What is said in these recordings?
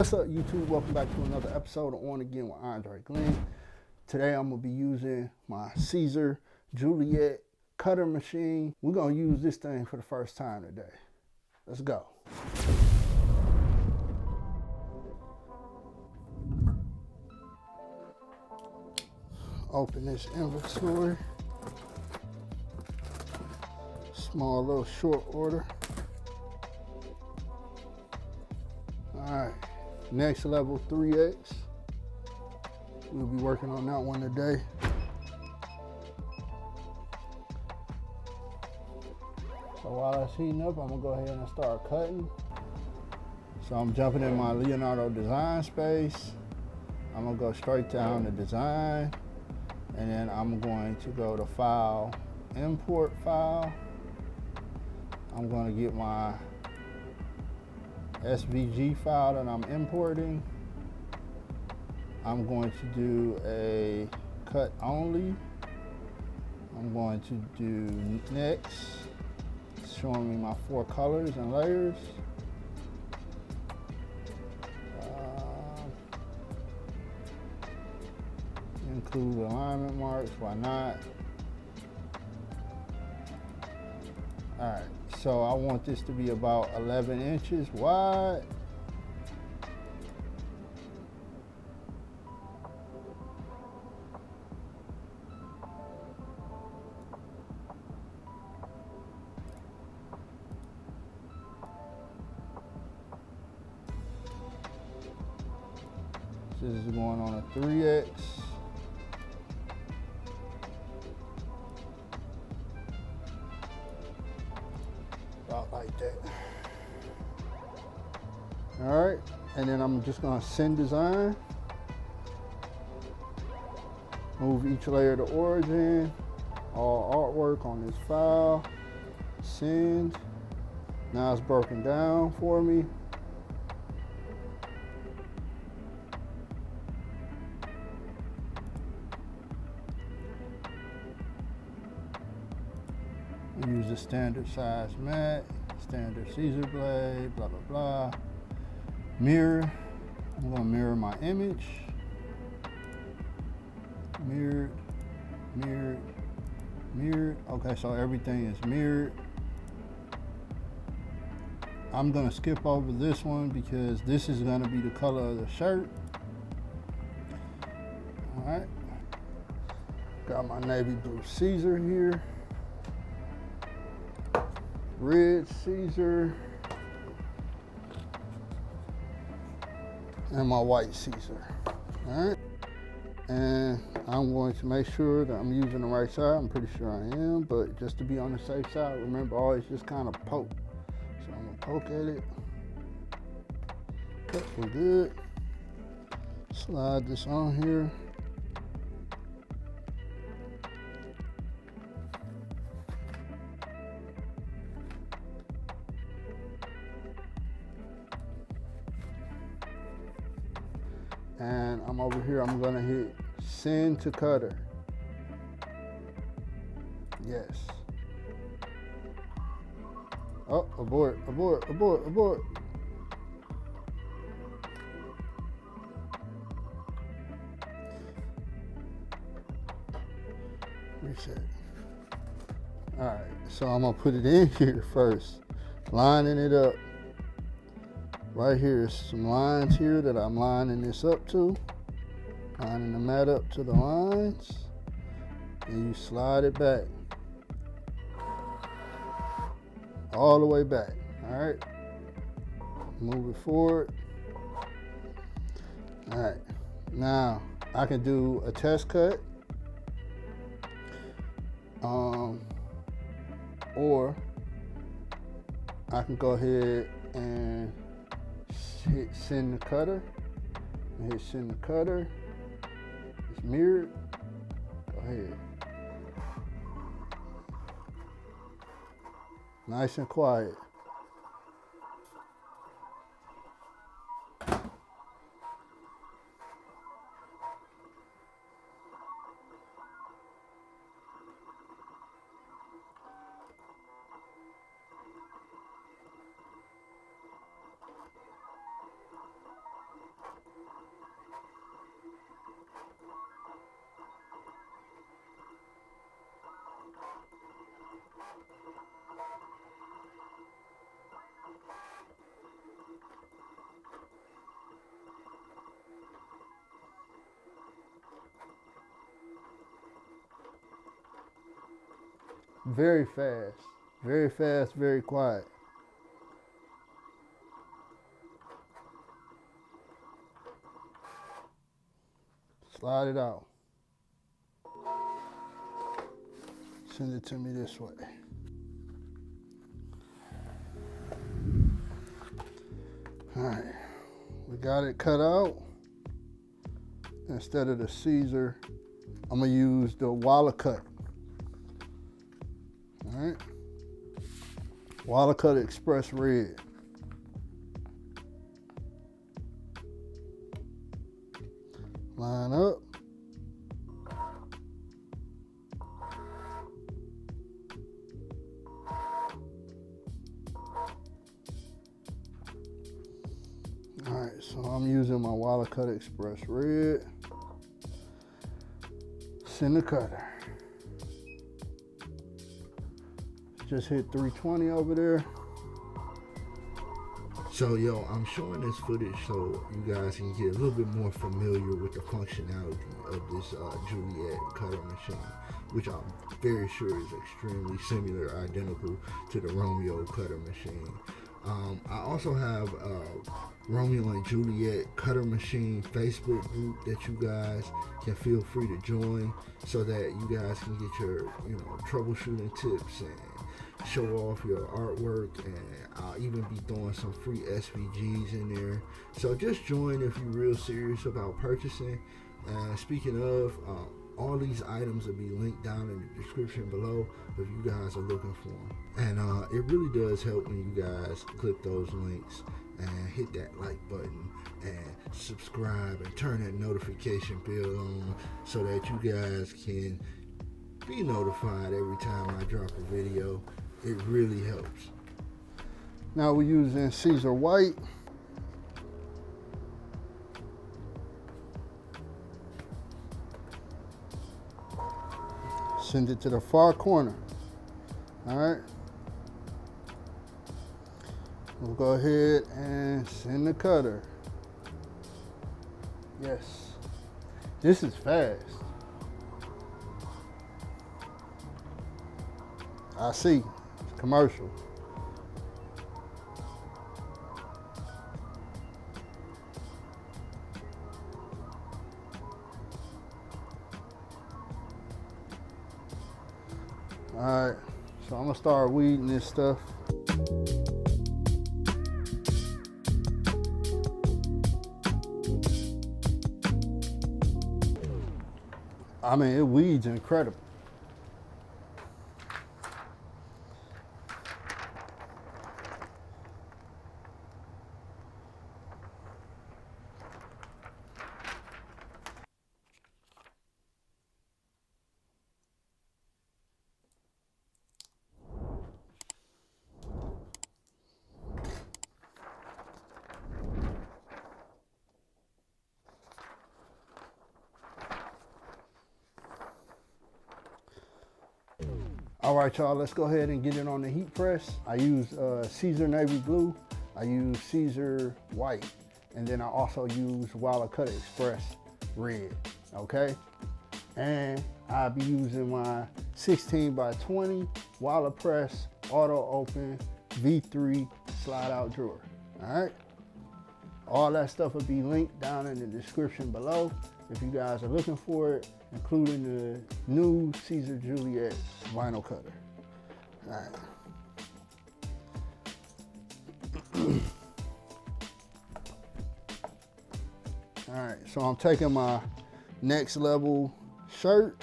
What's up, YouTube? Welcome back to another episode of On Again with Andre Glenn. Today I'm going to be using my Siser Juliet Cutter Machine. We're going to use this thing for the first time today. Let's go. Open this inventory. Small little short order. Alright. Next level 3X. We'll be working on that one today. So while it's heating up, I'm gonna go ahead and start cutting. So I'm jumping in my Leonardo design space. I'm gonna go straight down to design, and then I'm going to go to file, import file. I'm gonna get my SVG file that I'm importing. I'm going to do a cut only. I'm going to do next, showing me my 4 colors and layers. Include alignment marks, why not? All right. So I want this to be about 11 inches wide. This is going on a 3X. About like that. All right, and then I'm just gonna send design. Move each layer to origin. All artwork on this file. Send. Now it's broken down for me. Use the standard size mat, standard Siser blade, blah, blah, blah. Mirror, I'm gonna mirror my image. Mirrored, mirrored, mirrored. Okay, so everything is mirrored. I'm gonna skip over this one because this is gonna be the color of the shirt. All right, got my navy blue Siser here. Red Siser, and my white Siser. All right, and I'm going to make sure that I'm using the right side. I'm pretty sure I am, but just to be on the safe side, remember always just kind of poke. So I'm gonna poke at it. Okay, we're good. Slide this on here. And I'm over here, I'm gonna hit send to cutter. Yes. Oh, abort, abort, abort, abort. Reset. All right, so I'm gonna put it in here first, lining it up. Right here is some lines here that I'm lining this up to. Lining the mat up to the lines. And you slide it back. All the way back, all right? Move it forward. All right, now I can do a test cut. Or I can go ahead and hit send the cutter, and hit send the cutter. It's mirrored. Go ahead. Nice and quiet. very fast, very quiet. Slide it out. Send it to me this way. All right, we got it cut out. Instead of the Siser, I'm gonna use the WALAKut. All right, WALAKut Express Red. Line up. All right, so I'm using my WALAKut Express Red. Send the cutter. Just hit 320 over there. So yo, I'm showing this footage so you guys can get a little bit more familiar with the functionality of this Juliet cutter machine, which I'm very sure is extremely similar, identical to the ROMEO cutter machine. I also have Romeo and Juliet Cutter Machine Facebook group that you guys can feel free to join, so that you guys can get your troubleshooting tips and show off your artwork, and I'll even be throwing some free SVGs in there. So just join if you're real serious about purchasing. Speaking of, all these items will be linked down in the description below if you guys are looking for them. And it really does help when you guys click those links and hit that like button and subscribe and turn that notification bell on so that you guys can be notified every time I drop a video. It really helps. Now we're using Siser White. Send it to the far corner. All right. We'll go ahead and send the cutter. Yes. This is fast. I see. It's commercial. All right, so I'm gonna start weeding this stuff. I mean, it weeds incredible. All right, y'all, let's go ahead and get it on the heat press. I use Siser Navy Blue, I use Siser White, and then I also use WALAKut Express Red, okay? And I'll be using my 16 by 20 WALAPress Auto Open V3 slide out drawer, all right? All that stuff will be linked down in the description below if you guys are looking for it, including the new Siser Juliet vinyl cutter. All right. All right, so I'm taking my next level shirt.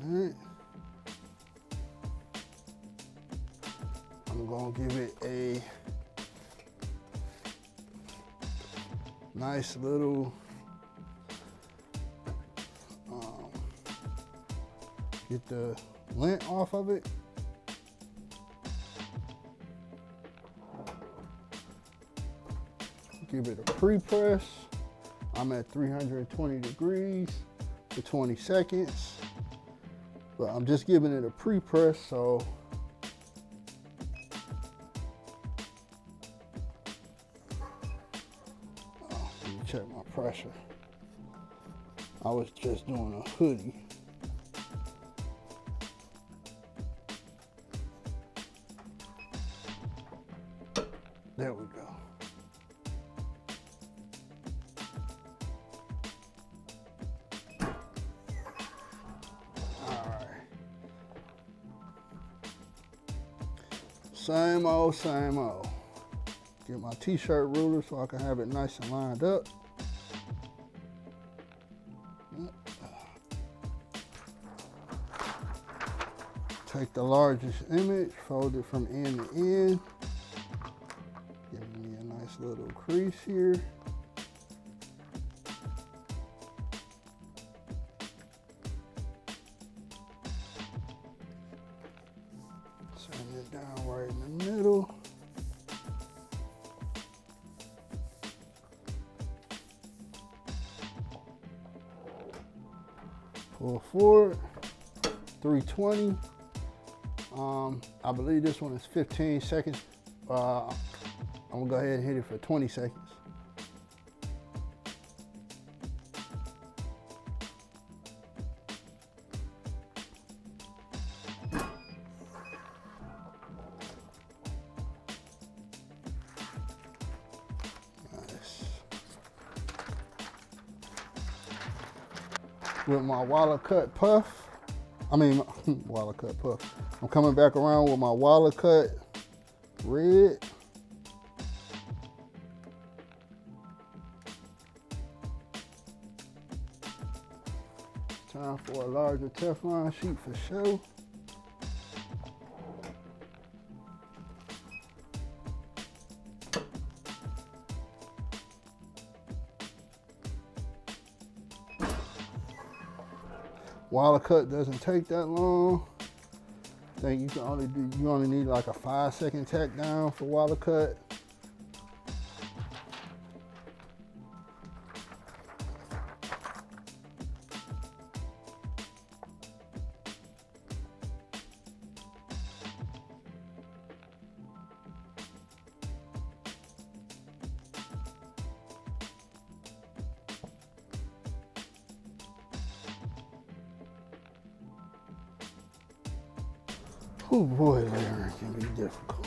All right. I'm gonna give it a nice little, get the lint off of it. Give it a pre-press. I'm at 320 degrees for 20 seconds, but I'm just giving it a pre-press, so pressure. I was just doing a hoodie. There we go. All right. Same old, same old. Get my t-shirt ruler so I can have it nice and lined up. Take the largest image, fold it from end to end. Giving me a nice little crease here. Send it down right in the middle. Pull forward, 320. I believe this one is 15 seconds. I'm gonna go ahead and hit it for 20 seconds. Nice. With my WALAKut puff, WALAKut puff. I'm coming back around with my WALAKut red. Time for a larger Teflon sheet for show. WALAKut doesn't take that long. I think you only need like a 5-second tack down for WALAKut. Oh boy, layering can be difficult.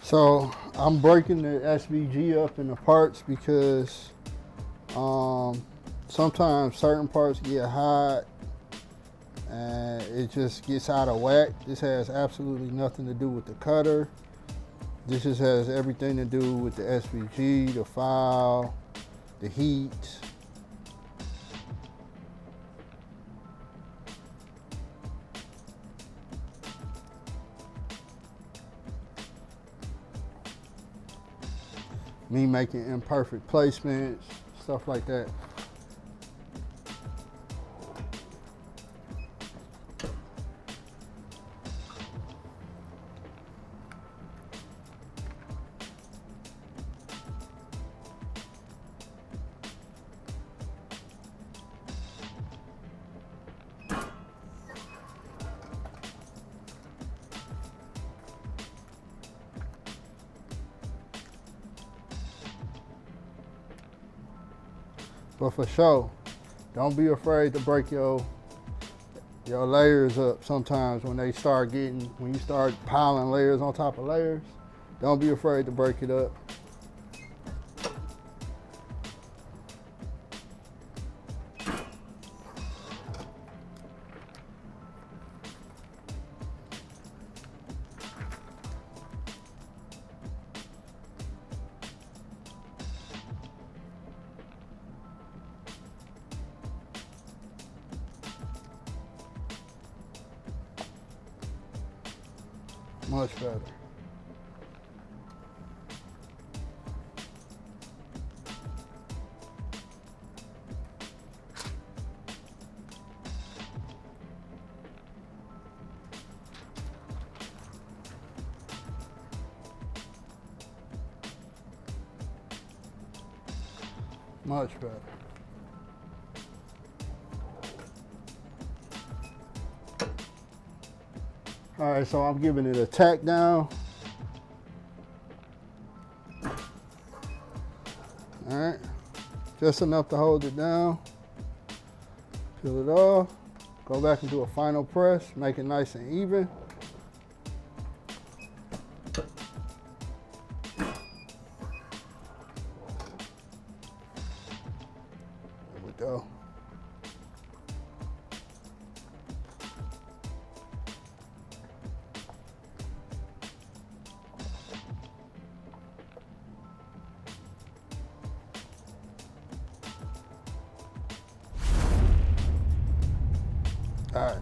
So I'm breaking the SVG up into parts because sometimes certain parts get hot and it just gets out of whack. This has absolutely nothing to do with the cutter. This just has everything to do with the SVG, the file, the heat. Me making imperfect placements, stuff like that. But for sure, don't be afraid to break your layers up sometimes when you start piling layers on top of layers. Don't be afraid to break it up. Much better. Much better. All right, so I'm giving it a tack down. All right, just enough to hold it down. Peel it off, go back and do a final press, make it nice and even. There we go. All right,